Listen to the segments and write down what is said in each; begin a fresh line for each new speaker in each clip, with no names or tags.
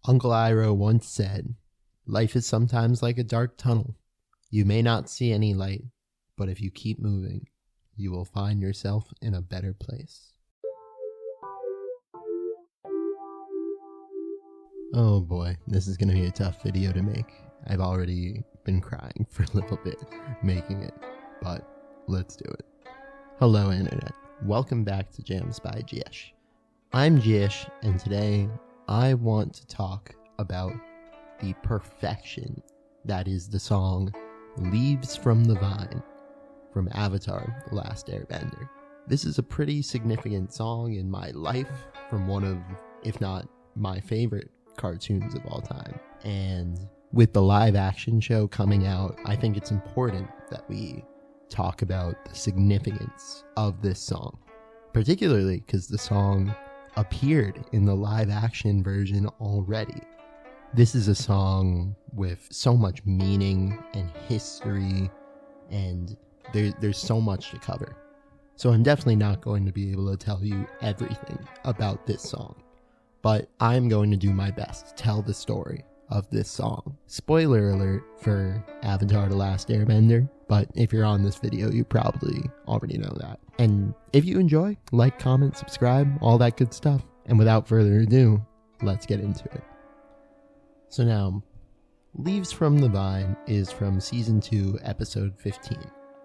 Uncle Iroh once said, "Life is sometimes like a dark tunnel. You may not see any light, but if you keep moving, you will find yourself in a better place." Oh boy, this is going to be a tough video to make. I've already been crying for a little bit making it, but let's do it. Hello Internet, welcome back to Jams by Jyesh. I'm Jyesh, and today I want to talk about the perfection that is the song Leaves from the Vine from Avatar: The Last Airbender. This is a pretty significant song in my life from one of, if not my favorite cartoons of all time. And with the live action show coming out, I think it's important that we talk about the significance of this song, particularly because the song appeared in the live action version already. This is a song with so much meaning and history, and there's so much to cover. So I'm definitely not going to be able to tell you everything about this song, but I'm going to do my best to tell the story of this song. Spoiler alert for Avatar: The Last Airbender, but if you're on this video, you probably already know that. And if you enjoy, like, comment, subscribe, all that good stuff. And without further ado, let's get into it. So now, Leaves from the Vine is from Season 2, Episode 15,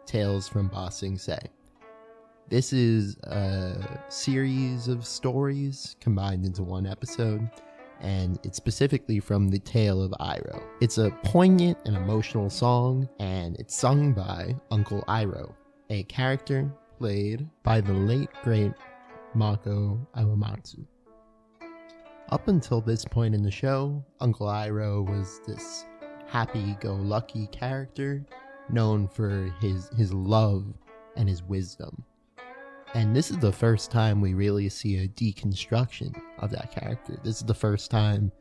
Tales from Ba Sing Se. This is a series of stories combined into one episode, and it's specifically from the tale of Iroh. It's a poignant and emotional song, and it's sung by Uncle Iroh, a character played by the late great Mako Iwamatsu. Up until this point in the show, Uncle Iroh was this happy-go-lucky character known for his love and his wisdom. And this is the first time we really see a deconstruction of that character. This is the first time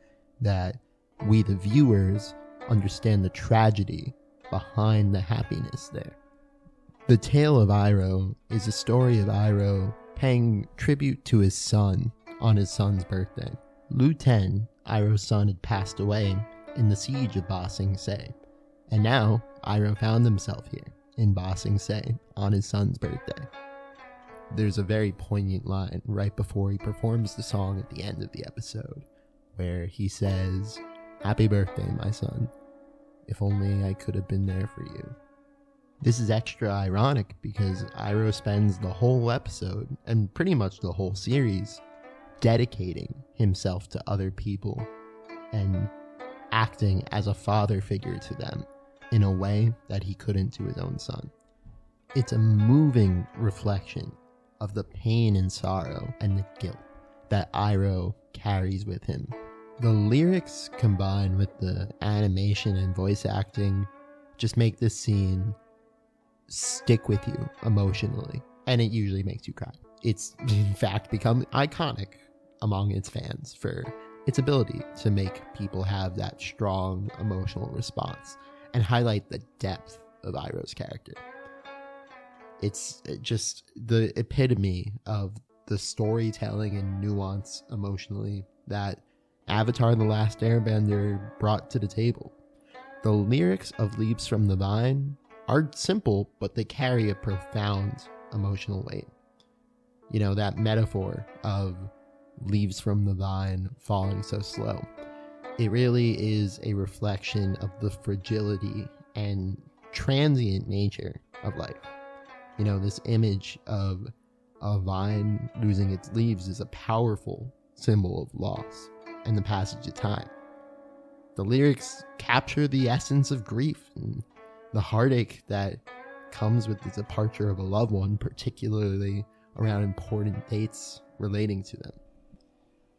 that we, the viewers, understand the tragedy behind the happiness there. The tale of Iroh is a story of Iroh paying tribute to his son on his son's birthday. Lu Ten, Iroh's son, had passed away in the siege of Ba Sing Se, and now Iroh found himself here in Ba Sing Se on his son's birthday. There's a very poignant line right before he performs the song at the end of the episode, where he says, "Happy birthday, my son. If only I could have been there for you." This is extra ironic because Iroh spends the whole episode, and pretty much the whole series, dedicating himself to other people and acting as a father figure to them in a way that he couldn't to his own son. It's a moving reflection of the pain and sorrow and the guilt that Iroh carries with him. The lyrics combined with the animation and voice acting just make this scene stick with you emotionally, and it usually makes you cry. It's in fact become iconic among its fans for its ability to make people have that strong emotional response and highlight the depth of Iroh's character. It's just the epitome of the storytelling and nuance emotionally that Avatar: The Last Airbender brought to the table. The lyrics of Leaves from the Vine are simple, but they carry a profound emotional weight. You know, that metaphor of leaves from the vine falling so slow. It really is a reflection of the fragility and transient nature of life. You know, this image of a vine losing its leaves is a powerful symbol of loss and the passage of time. The lyrics capture the essence of grief and the heartache that comes with the departure of a loved one, particularly around important dates relating to them.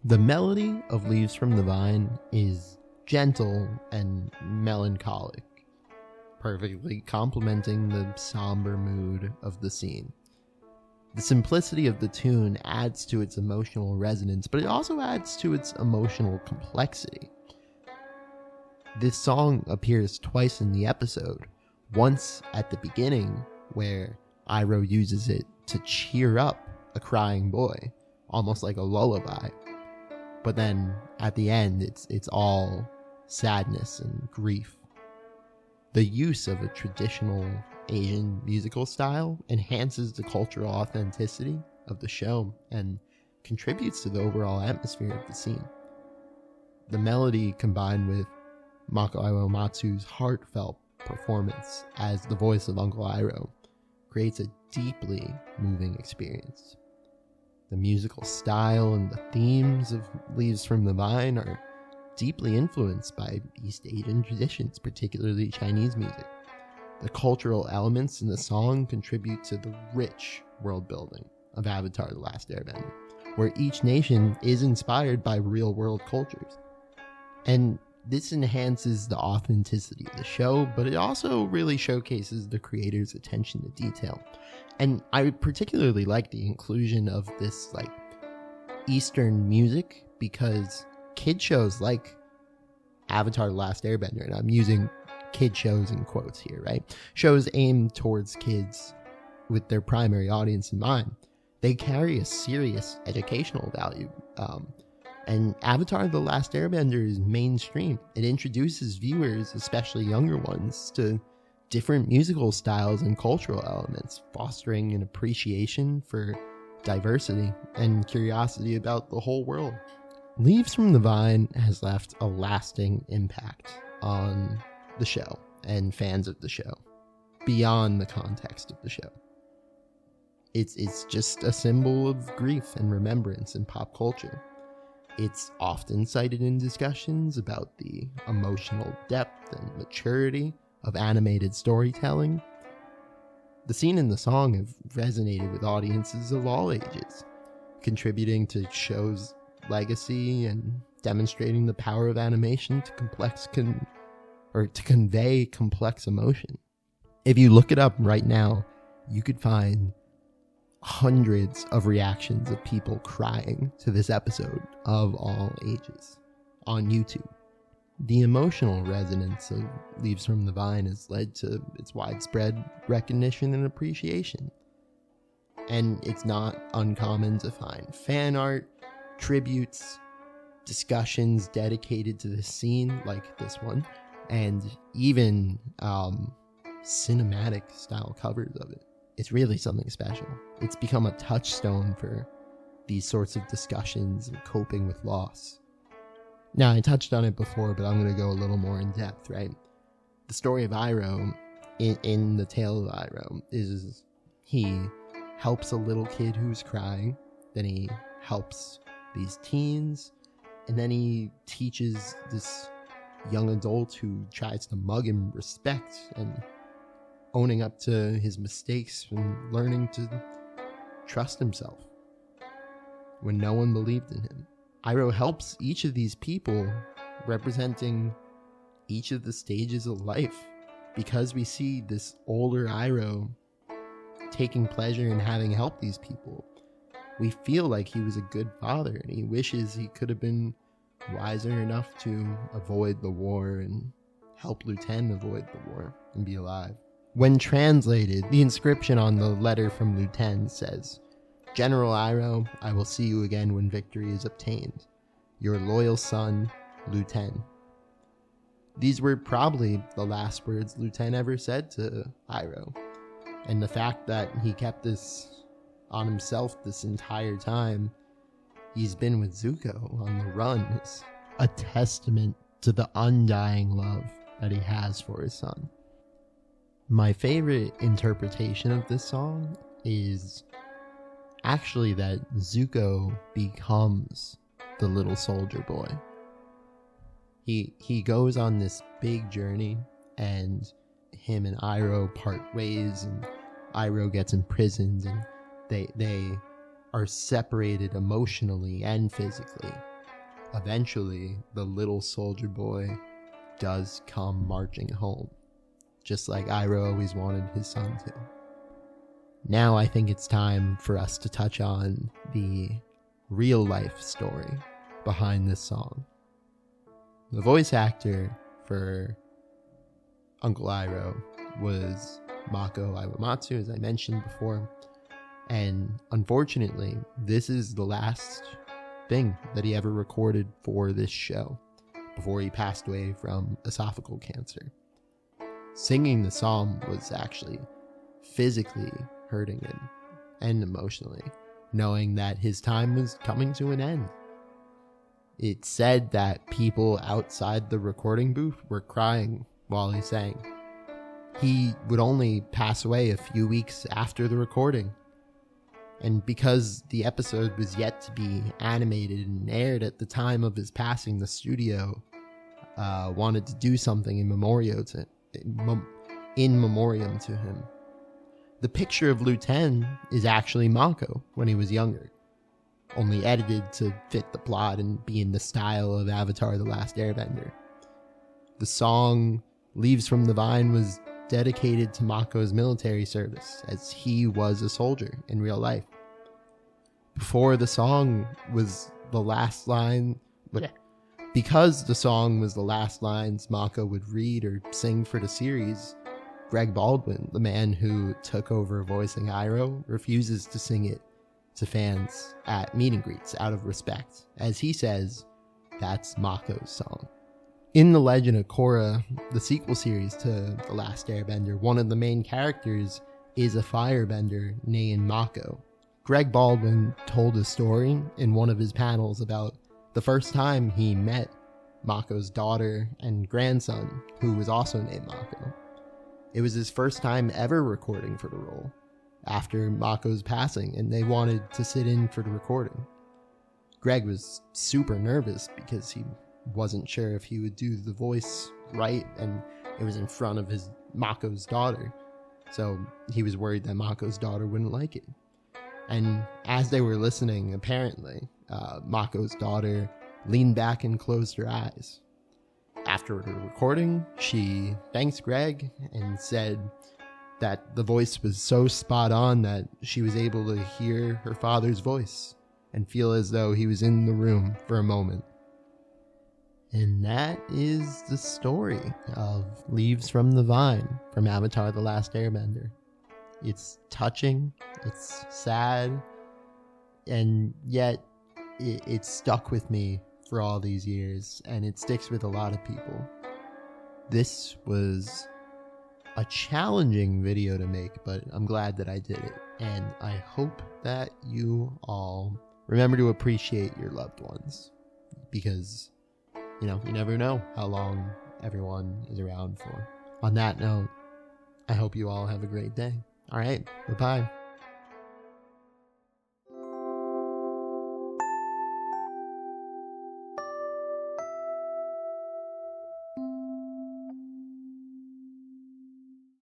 The melody of Leaves from the Vine is gentle and melancholic, perfectly complementing the somber mood of the scene. The simplicity of the tune adds to its emotional resonance, but it also adds to its emotional complexity. This song appears twice in the episode, once at the beginning, where Iroh uses it to cheer up a crying boy, almost like a lullaby, But then at the end, it's all sadness and grief. The use of a traditional Asian musical style enhances the cultural authenticity of the show and contributes to the overall atmosphere of the scene. The melody, combined with Mako Iwamatsu's heartfelt performance as the voice of Uncle Iroh, creates a deeply moving experience. The musical style and the themes of Leaves from the Vine are deeply influenced by East Asian traditions, particularly Chinese music. The cultural elements in the song contribute to the rich world building of Avatar: The Last Airbender, where each nation is inspired by real-world cultures. And this enhances the authenticity of the show, but it also really showcases the creator's attention to detail. And I particularly like the inclusion of this Eastern music, because kid shows like Avatar: The Last Airbender, and I'm using kid shows in quotes here, right? Shows aimed towards kids with their primary audience in mind. They carry a serious educational value. And Avatar: The Last Airbender is mainstream. It introduces viewers, especially younger ones, to different musical styles and cultural elements, fostering an appreciation for diversity and curiosity about the whole world. Leaves from the Vine has left a lasting impact on the show and fans of the show, beyond the context of the show. It's just a symbol of grief and remembrance in pop culture. It's often cited in discussions about the emotional depth and maturity of animated storytelling. The scene and the song have resonated with audiences of all ages, contributing to show's legacy and demonstrating the power of animation to convey complex emotion. If you look it up right now, you could find hundreds of reactions of people crying to this episode of all ages on YouTube. The emotional resonance of Leaves from the Vine has led to its widespread recognition and appreciation. And it's not uncommon to find fan art, tributes, discussions dedicated to the scene like this one, and even cinematic style covers of it. It's really something special. It's become a touchstone for these sorts of discussions and coping with loss. Now, I touched on it before, but I'm going to go a little more in depth, right? The story of Iroh, in the tale of Iroh, is he helps a little kid who's crying, then he helps these teens, and then he teaches this young adult who tries to mug him respect and owning up to his mistakes and learning to trust himself when no one believed in him. Iroh helps each of these people, representing each of the stages of life, because we see this older Iroh taking pleasure in having helped these people. We feel like he was a good father, and he wishes he could have been wiser enough to avoid the war and help Luten avoid the war and be alive. When translated, the inscription on the letter from Luten says, "General Iroh, I will see you again when victory is obtained. Your loyal son, Luten." These were probably the last words Luten ever said to Iroh. And the fact that he kept this on himself this entire time he's been with Zuko on the run is a testament to the undying love that he has for his son. My favorite interpretation of this song is actually that Zuko becomes the little soldier boy. He goes on this big journey, and him and Iroh part ways, and Iroh gets imprisoned, and they are separated emotionally and physically. Eventually, the little soldier boy does come marching home, just like Iroh always wanted his son to. Now I think it's time for us to touch on the real life story behind this song. The voice actor for Uncle Iroh was Mako Iwamatsu, as I mentioned before, and unfortunately, this is the last thing that he ever recorded for this show before he passed away from esophageal cancer. Singing the song was actually physically hurting him and emotionally, knowing that his time was coming to an end. It said that people outside the recording booth were crying while he sang. He would only pass away a few weeks after the recording. And because the episode was yet to be animated and aired at the time of his passing, the studio wanted to do something in memoriam to him. The picture of Liu 10 is actually Mako when he was younger, only edited to fit the plot and be in the style of Avatar: The Last Airbender. The song Leaves from the Vine was dedicated to Mako's military service, as he was a soldier in real life. Before the song was the last line, because the song was the last lines Mako would read or sing for the series, Greg Baldwin, the man who took over voicing Iroh, refuses to sing it to fans at meet and greets out of respect. As he says, that's Mako's song. In The Legend of Korra, the sequel series to The Last Airbender, one of the main characters is a firebender named Mako. Greg Baldwin told a story in one of his panels about the first time he met Mako's daughter and grandson, who was also named Mako. It was his first time ever recording for the role after Mako's passing, and they wanted to sit in for the recording. Greg was super nervous because he wasn't sure if he would do the voice right, and it was in front of Mako's daughter, so he was worried that Mako's daughter wouldn't like it. And as they were listening, apparently, Mako's daughter leaned back and closed her eyes. After the recording, she thanked Greg and said that the voice was so spot on that she was able to hear her father's voice and feel as though he was in the room for a moment. And that is the story of Leaves from the Vine from Avatar: The Last Airbender. It's touching, it's sad, and yet it stuck with me for all these years, and it sticks with a lot of people. This was a challenging video to make, but I'm glad that I did it, and I hope that you all remember to appreciate your loved ones, because you never know how long everyone is around for. On that note, I hope you all have a great day. All right, bye-bye.